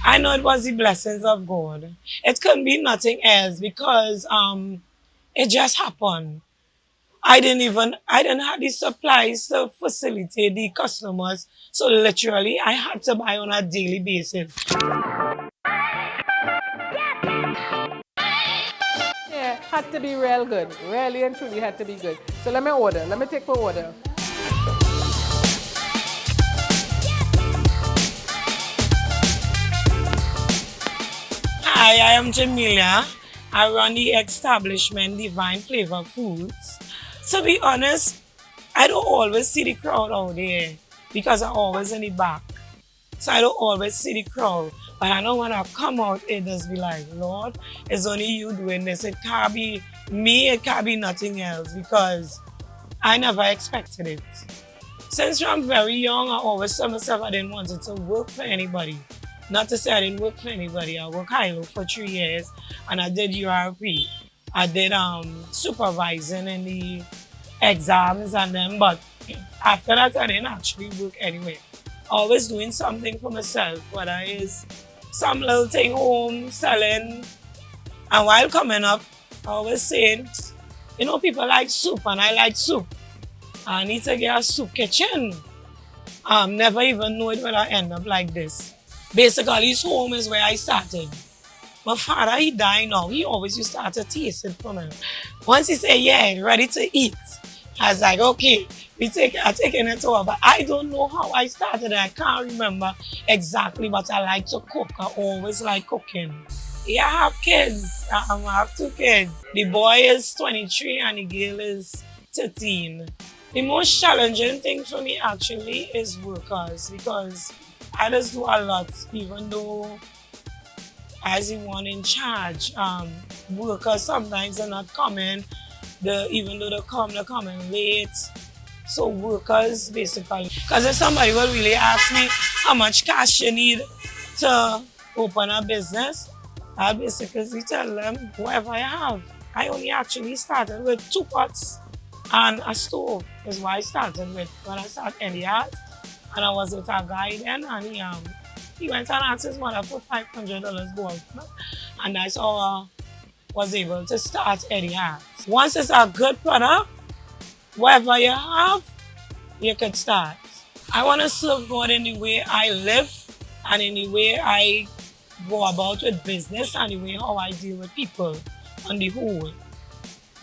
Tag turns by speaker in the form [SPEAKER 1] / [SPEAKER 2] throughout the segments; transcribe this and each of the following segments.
[SPEAKER 1] I know it was the blessings of God. It couldn't be nothing else because it just happened. I didn't have the supplies to facilitate the customers. So literally I had to buy on a daily basis.
[SPEAKER 2] Yeah, had to be real good. Really and truly had to be good. So let me order. Let me take my order.
[SPEAKER 1] Hi, I am Jamilia. I run the establishment Devine Flavours Foods. To be honest, I don't always see the crowd out there because I'm always in the back. So I don't always see the crowd. But I know when I come out, it just be like, Lord, it's only you doing this. It can't be me, it can't be nothing else because I never expected it. Since I'm very young, I always told myself I didn't want it to work for anybody. Not to say I didn't work for anybody. I worked high low for 3 years and I did URP. I did supervising in the exams and then, but after that I didn't actually work anywhere. Always doing something for myself, whether it's some little thing home, selling. And while coming up, I always saying, you know, people like soup and I like soup. I need to get a soup kitchen. Never even know it when I end up like this. Basically, his home is where I started. My father, he died now. He always used to have to taste it for me. Once he said, yeah, ready to eat, I was like, okay, I'm taking it over. But I don't know how I started. I can't remember exactly, but I like to cook. I always like cooking. Yeah, I have kids. I have two kids. The boy is 23 and the girl is 13. The most challenging thing for me actually is workers because I just do a lot, even though as the one in charge, workers sometimes are not coming. Even though they're coming late. So workers basically, because if somebody will really ask me how much cash you need to open a business, I'll basically tell them whatever I have. I only actually started with 2 pots and a stove is what I started with when I started in the art. And I was with a guy then and he went and asked his mother for $500 gold. And that's how I was able to start Eddie Hearts. Once it's a good product, whatever you have, you can start. I want to serve God in the way I live and in the way I go about with business and the way how I deal with people on the whole.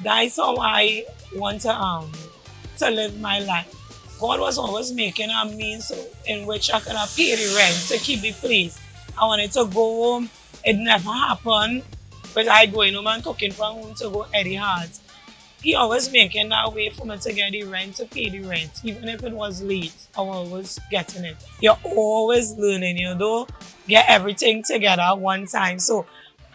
[SPEAKER 1] That's how I want to live my life. God was always making a means in which I could pay the rent to keep the place. I wanted to go home. It never happened. But I going home and cooking from home to go Eddie Hart. He always making that way for me to get the rent, to pay the rent. Even if it was late, I was always getting it. You're always learning, you know, get everything together at one time. So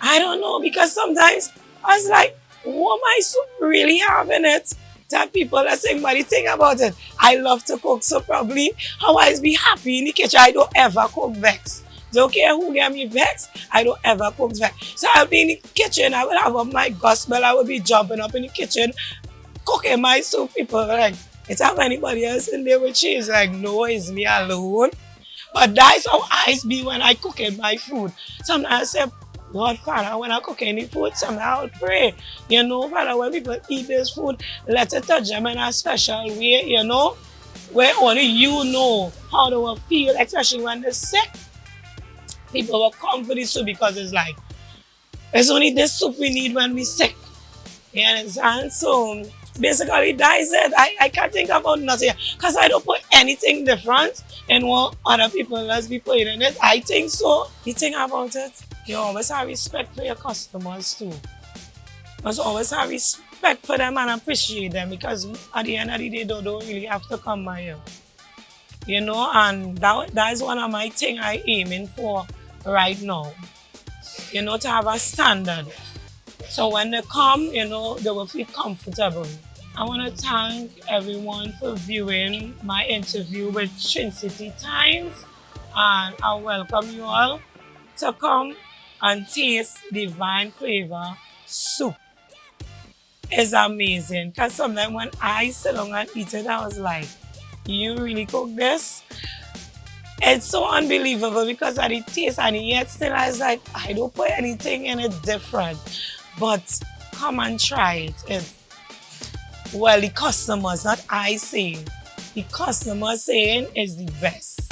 [SPEAKER 1] I don't know, because sometimes I was like, what my soup really have in it? That people are saying, but the thing about it, I love to cook, so probably I always be happy in the kitchen. I don't ever cook vex. Don't care who get me vex, I don't ever cook vex. So I'll be in the kitchen, I will have up my gospel, I will be jumping up in the kitchen, cooking my soup. People are like, it's have anybody else in there with cheese? Like, no, it's me alone. But that's how I be when I cooking my food. Sometimes I say, Lord Father, when I cook any food, sometimes I'll pray. You know, Father, when people eat this food, let it touch them in a special way, you know, where only you know how they will feel, especially when they're sick. People will come for this soup because it's like, it's only this soup we need when we're sick. You understand? So basically, that's it. I can't think about nothing because I don't put anything different in what other people else be putting in it. I think so. The thing about it, you always have respect for your customers too. You must always have respect for them and appreciate them, because at the end of the day, they don't really have to come by you. You know, and that is one of my things I aiming for right now. You know, to have a standard. So when they come, you know, they will feel comfortable. I want to thank everyone for viewing my interview with City Times, and I welcome you all to come and taste Devine Flavours Soup. It's amazing, because sometimes when I sit down and eat it, I was like, you really cook this? It's so unbelievable because of the taste, and yet still I was like, I don't put anything in it different. But come and try it. Well, the customers, not I saying. The customers saying is the best.